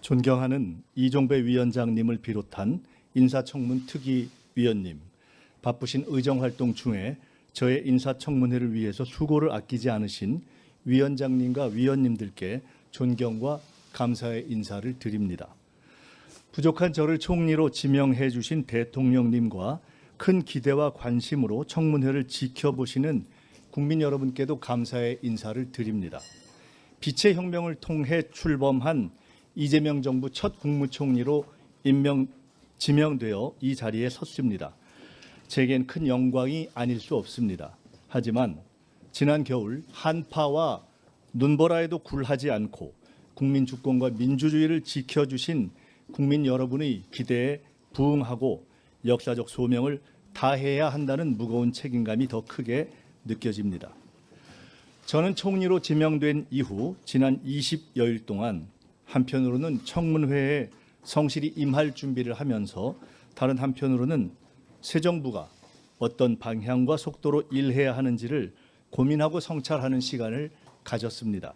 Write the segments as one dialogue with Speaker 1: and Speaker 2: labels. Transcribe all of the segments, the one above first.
Speaker 1: 존경하는 이종배 위원장님을 비롯한 인사청문 특위위원님, 바쁘신 의정활동 중에 저의 인사청문회를 위해서 수고를 아끼지 않으신 위원장님과 위원님들께 존경과 감사의 인사를 드립니다. 부족한 저를 총리로 지명해 주신 대통령님과 큰 기대와 관심으로 청문회를 지켜보시는 국민 여러분께도 감사의 인사를 드립니다. 빛의 혁명을 통해 출범한 이재명 정부 첫 국무총리로 지명되어 이 자리에 섰습니다. 제겐 큰 영광이 아닐 수 없습니다. 하지만 지난 겨울 한파와 눈보라에도 굴하지 않고 국민 주권과 민주주의를 지켜주신 국민 여러분의 기대에 부응하고 역사적 소명을 다해야 한다는 무거운 책임감이 더 크게 느껴집니다. 저는 총리로 지명된 이후 지난 20여일 동안 한편으로는 청문회에 성실히 임할 준비를 하면서 다른 한편으로는 새 정부가 어떤 방향과 속도로 일해야 하는지를 고민하고 성찰하는 시간을 가졌습니다.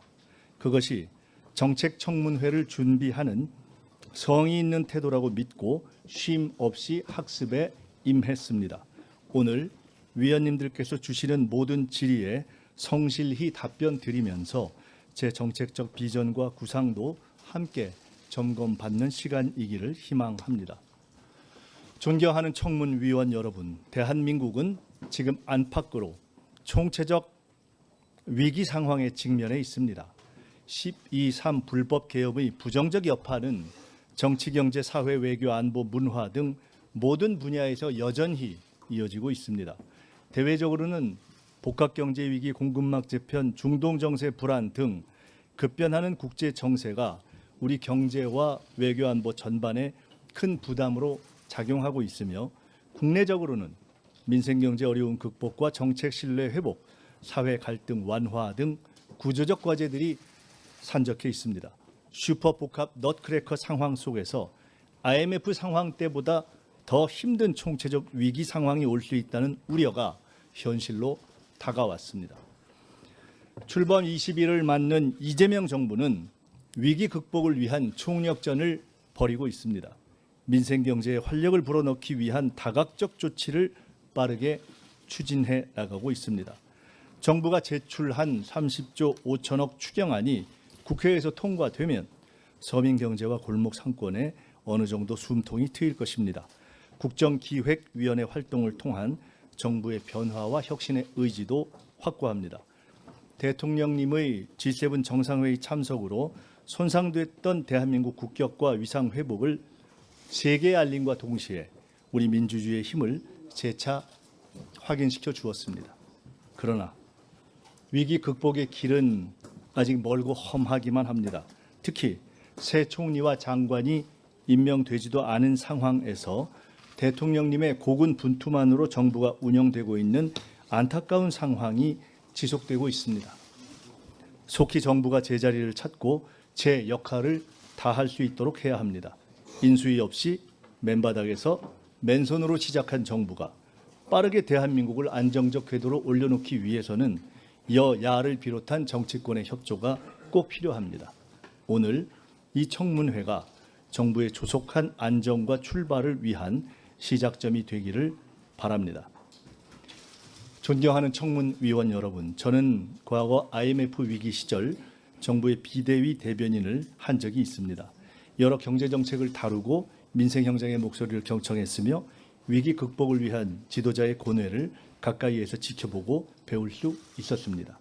Speaker 1: 그것이 정책 청문회를 준비하는 성의 있는 태도라고 믿고 쉼 없이 학습에 임했습니다. 오늘 위원님들께서 주시는 모든 질의에 성실히 답변 드리면서 제 정책적 비전과 구상도 함께 점검받는 시간이기를 희망합니다. 존경하는 청문위원 여러분, 대한민국은 지금 안팎으로 총체적 위기 상황에 직면해 있습니다. 12.3 불법 개혁의 부정적 여파는 정치, 경제, 사회, 외교, 안보, 문화 등 모든 분야에서 여전히 이어지고 있습니다. 대외적으로는 복합경제 위기, 공급망 재편, 중동 정세 불안 등 급변하는 국제 정세가 우리 경제와 외교 안보 전반에 큰 부담으로 작용하고 있으며 국내적으로는 민생 경제 어려움 극복과 정책 신뢰 회복, 사회 갈등 완화 등 구조적 과제들이 산적해 있습니다. 슈퍼 복합 넛크래커 상황 속에서 IMF 상황 때보다 더 힘든 총체적 위기 상황이 올 수 있다는 우려가 현실로 다가왔습니다. 출범 20일을 맞는 이재명 정부는 위기 극복을 위한 총력전을 벌이고 있습니다. 민생 경제에 활력을 불어넣기 위한 다각적 조치를 빠르게 추진해 나가고 있습니다. 정부가 제출한 30조 5천억 추경안이 국회에서 통과되면 서민 경제와 골목 상권에 어느 정도 숨통이 트일 것입니다. 국정기획위원회 활동을 통한 정부의 변화와 혁신의 의지도 확고합니다. 대통령님의 G7 정상회의 참석으로 손상됐던 대한민국 국격과 위상 회복을 세계에 알림과 동시에 우리 민주주의의 힘을 재차 확인시켜 주었습니다. 그러나 위기 극복의 길은 아직 멀고 험하기만 합니다. 특히 새 총리와 장관이 임명되지도 않은 상황에서 대통령님의 고군분투만으로 정부가 운영되고 있는 안타까운 상황이 지속되고 있습니다. 속히 정부가 제자리를 찾고 제 역할을 다할 수 있도록 해야 합니다. 인수위 없이 맨바닥에서 맨손으로 시작한 정부가 빠르게 대한민국을 안정적 궤도로 올려놓기 위해서는 여야를 비롯한 정치권의 협조가 꼭 필요합니다. 오늘 이 청문회가 정부의 조속한 안정과 출발을 위한 시작점이 되기를 바랍니다. 존경하는 청문위원 여러분, 저는 과거 IMF 위기 시절 정부의 비대위 대변인을 한 적이 있습니다. 여러 경제정책을 다루고 민생 현장의 목소리를 경청했으며 위기 극복을 위한 지도자의 고뇌를 가까이에서 지켜보고 배울 수 있었습니다.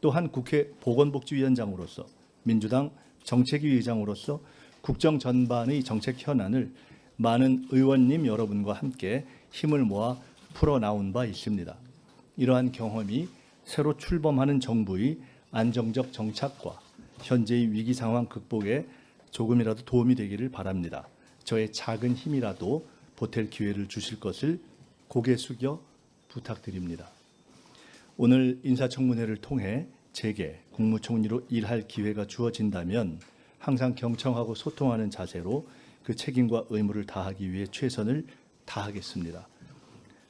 Speaker 1: 또한 국회 보건복지위원장으로서 민주당 정책위 의장으로서 국정 전반의 정책 현안을 많은 의원님 여러분과 함께 힘을 모아 풀어나온 바 있습니다. 이러한 경험이 새로 출범하는 정부의 안정적 정착과 현재의 위기 상황 극복에 조금이라도 도움이 되기를 바랍니다. 저의 작은 힘이라도 보탤 기회를 주실 것을 고개 숙여 부탁드립니다. 오늘 인사청문회를 통해 제게 국무총리로 일할 기회가 주어진다면 항상 경청하고 소통하는 자세로 그 책임과 의무를 다하기 위해 최선을 다하겠습니다.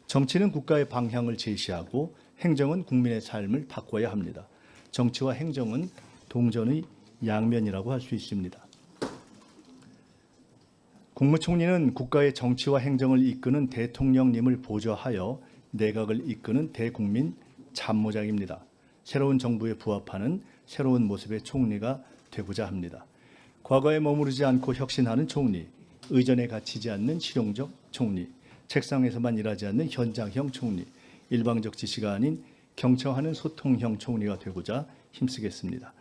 Speaker 1: 정치는 국가의 방향을 제시하고 행정은 국민의 삶을 바꿔야 합니다. 정치와 행정은 동전의 양면이라고 할 수 있습니다. 국무총리는 국가의 정치와 행정을 이끄는 대통령님을 보좌하여 내각을 이끄는 대국민 참모장입니다. 새로운 정부에 부합하는 새로운 모습의 총리가 되고자 합니다. 과거에 머무르지 않고 혁신하는 총리, 의전에 갇히지 않는 실용적 총리, 책상에서만 일하지 않는 현장형 총리, 일방적 지시가 아닌 경청하는 소통형 총리가 되고자 힘쓰겠습니다.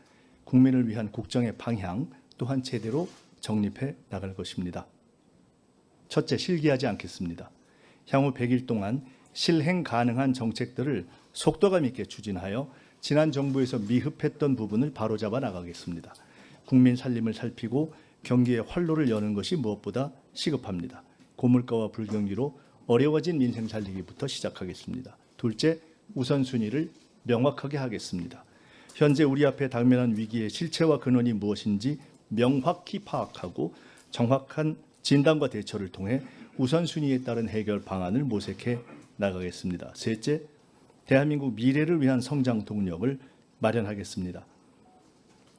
Speaker 1: 국민을 위한 국정의 방향 또한 제대로 정립해 나갈 것입니다. 첫째, 실기하지 않겠습니다. 향후 100일 동안 실행 가능한 정책들을 속도감 있게 추진하여 지난 정부에서 미흡했던 부분을 바로잡아 나가겠습니다. 국민 살림을 살피고 경기의 활로를 여는 것이 무엇보다 시급합니다. 고물가와 불경기로 어려워진 민생 살리기부터 시작하겠습니다. 둘째, 우선순위를 명확하게 하겠습니다. 현재 우리 앞에 당면한 위기의 실체와 근원이 무엇인지 명확히 파악하고 정확한 진단과 대처를 통해 우선순위에 따른 해결 방안을 모색해 나가겠습니다. 셋째, 대한민국 미래를 위한 성장 동력을 마련하겠습니다.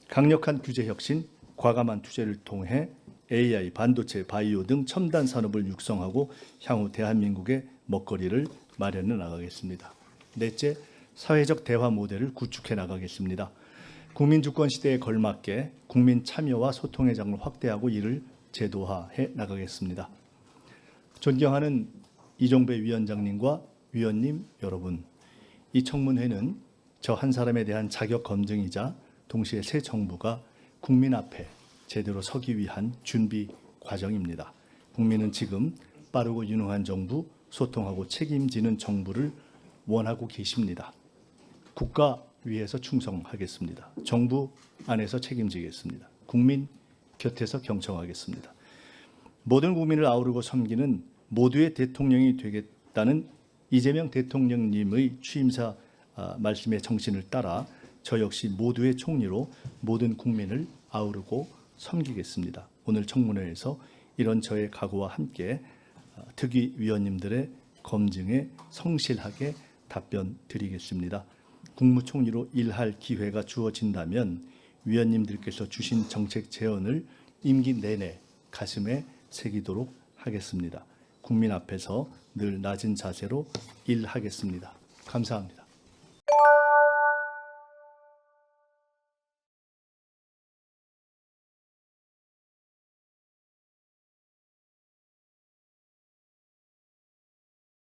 Speaker 1: 강력한 규제 혁신, 과감한 투자를 통해 AI, 반도체, 바이오 등 첨단 산업을 육성하고 향후 대한민국의 먹거리를 마련해 나가겠습니다. 넷째, 사회적 대화 모델을 구축해 나가겠습니다. 국민 주권 시대에 걸맞게 국민 참여와 소통의 장을 확대하고 이를 제도화해 나가겠습니다. 존경하는 이종배 위원장님과 위원님 여러분, 이 청문회는 저 한 사람에 대한 자격 검증이자 동시에 새 정부가 국민 앞에 제대로 서기 위한 준비 과정입니다. 국민은 지금 빠르고 유능한 정부, 소통하고 책임지는 정부를 원하고 계십니다. 국가 위에서 충성하겠습니다. 정부 안에서 책임지겠습니다. 국민 곁에서 경청하겠습니다. 모든 국민을 아우르고 섬기는 모두의 대통령이 되겠다는 이재명 대통령님의 취임사 말씀의 정신을 따라 저 역시 모두의 총리로 모든 국민을 아우르고 섬기겠습니다. 오늘 청문회에서 이런 저의 각오와 함께 특위 위원님들의 검증에 성실하게 답변 드리겠습니다. 국무총리로 일할 기회가 주어진다면 위원님들께서 주신 정책 제언을 임기 내내 가슴에 새기도록 하겠습니다. 국민 앞에서 늘 낮은 자세로 일하겠습니다. 감사합니다.